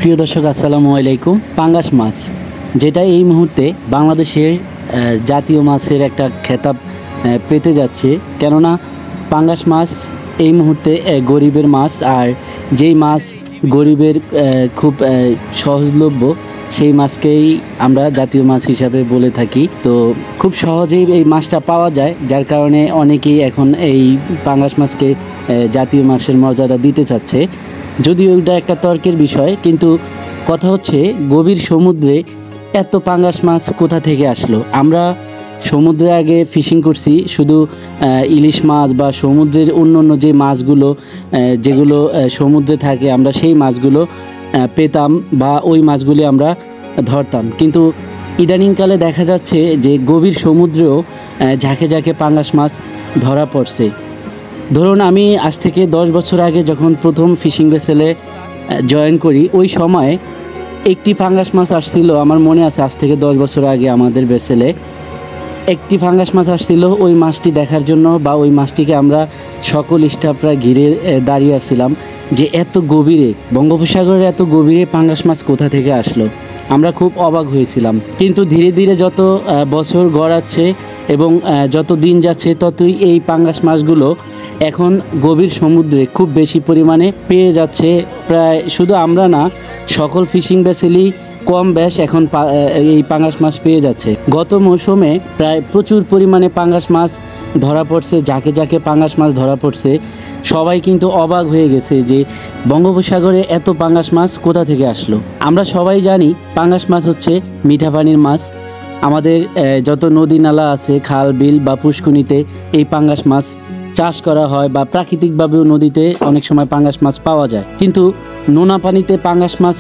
প্রিয় দর্শক আসসালামু আলাইকুম। পাঙ্গাস মাছ যেটা এই মুহূর্তে বাংলাদেশের জাতীয় মাছের একটা খেতাব পেতে যাচ্ছে, কেননা পাঙ্গাস মাছ এই মুহূর্তে গরিবের মাছ। আর যেই মাছ গরিবের খুব সহজলভ্য, সেই মাছকেই আমরা জাতীয় মাছ হিসাবে বলে থাকি। তো খুব সহজেই এই মাছটা পাওয়া যায়, যার কারণে অনেকেই এখন এই পাঙ্গাস মাছকে জাতীয় মাছের মর্যাদা দিতে চাচ্ছে। যদিও এটা একটা তর্কের বিষয়, কিন্তু কথা হচ্ছে গভীর সমুদ্রে এত পাঙ্গাস মাছ কোথা থেকে আসলো। আমরা সমুদ্রে আগে ফিশিং করছি শুধু ইলিশ মাছ বা সমুদ্রের অন্য যে মাছগুলো যেগুলো সমুদ্রে থাকে, আমরা সেই মাছগুলো পেতাম বা ওই মাছগুলি আমরা ধরতাম। কিন্তু ইদানিংকালে দেখা যাচ্ছে যে গভীর সমুদ্রেও ঝাঁকে ঝাঁকে পাঙ্গাস মাছ ধরা পড়ছে। ধরুন, আমি আজ থেকে 10 বছর আগে যখন প্রথম ফিশিং ভেসেলে জয়েন করি, ওই সময় একটি পাঙ্গাস মাছ আসছিল। আমার মনে আছে, আজ থেকে 10 বছর আগে আমাদের ভেসেলে একটি পাঙ্গাস মাছ আসছিল। ওই মাছটি দেখার জন্য বা ওই মাছটিকে আমরা সকল স্টাফরা ঘিরে দাঁড়িয়ে আসছিলাম যে এত গভীরে, বঙ্গোপসাগরের এত গভীরে পাঙ্গাস মাছ কোথা থেকে আসলো। আমরা খুব অবাক হয়েছিলাম। কিন্তু ধীরে ধীরে যত বছর গড়াচ্ছে এবং যত দিন যাচ্ছে, ততই এই পাঙ্গাস মাছগুলো এখন গভীর সমুদ্রে খুব বেশি পরিমাণে পেয়ে যাচ্ছে। প্রায় শুধু আমরা না, সকল ফিশিং ভেসেলই কম বেশ এখন এই পাঙ্গাস মাছ পেয়ে যাচ্ছে। গত মৌসুমে প্রায় প্রচুর পরিমাণে পাঙ্গাস মাছ ধরা পড়ছে, ঝাঁকে ঝাঁকে পাঙ্গাস মাছ ধরা পড়ছে। সবাই কিন্তু অবাক হয়ে গেছে যে বঙ্গোপসাগরে এত পাঙ্গাস মাছ কোথা থেকে আসলো। আমরা সবাই জানি পাঙ্গাস মাছ হচ্ছে মিঠা পানির মাছ। আমাদের যত নদী নালা আছে, খাল বিল বা পুষ্কুনিতে এই পাঙ্গাস মাছ চাষ করা হয়, বা প্রাকৃতিকভাবেও নদীতে অনেক সময় পাঙ্গাস মাছ পাওয়া যায়। কিন্তু নোনা পানিতে পাঙ্গাস মাছ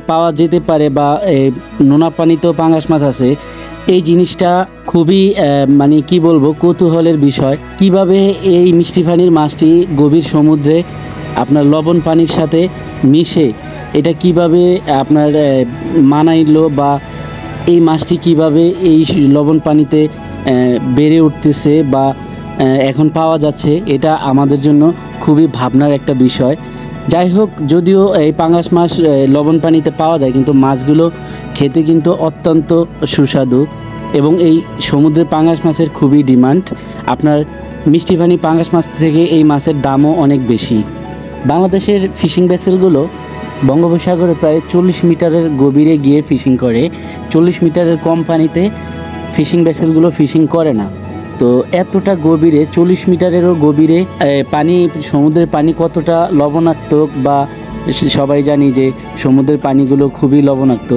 পাওয়া যেতে পারে, বা নোনা পানিতেও পাঙ্গাস মাছ আছে। এই জিনিসটা খুবই মানে কি বলবো, কৌতূহলের বিষয়। কিভাবে এই মিষ্টি পানির মাছটি গভীর সমুদ্রে আপনার লবণ পানির সাথে মিশে এটা কিভাবে আপনার মানাইলো, বা এই মাছটি কিভাবে এই লবণ পানিতে বেড়ে উঠতেছে বা এখন পাওয়া যাচ্ছে, এটা আমাদের জন্য খুবই ভাবনার একটা বিষয়। যাই হোক, যদিও এই পাঙ্গাস মাছ লবণ পানিতে পাওয়া যায়, কিন্তু মাছগুলো খেতে কিন্তু অত্যন্ত সুস্বাদু এবং এই সমুদ্রের পাঙ্গাস মাছের খুবই ডিমান্ড। আপনার মিষ্টি পানি পাঙ্গাস মাছ থেকে এই মাছের দামও অনেক বেশি। বাংলাদেশের ফিশিং ভেসেলগুলো বঙ্গোপসাগরে প্রায় 40 মিটারের গভীরে গিয়ে ফিশিং করে। 40 মিটারের কম পানিতে ফিশিং ভেসেলগুলো ফিশিং করে না। তো এতটা গভীরে, 40 মিটারেরও গভীরে পানি, সমুদ্রের পানি কতটা লবণাক্ত, বা সবাই জানি যে সমুদ্রের পানিগুলো খুবই লবণাক্ত।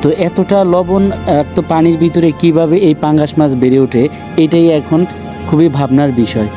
তো এতটা লবণাক্ত পানির ভিতরে কিভাবে এই পাঙ্গাস মাছ বেড়ে ওঠে, এটাই এখন খুবই ভাবনার বিষয়।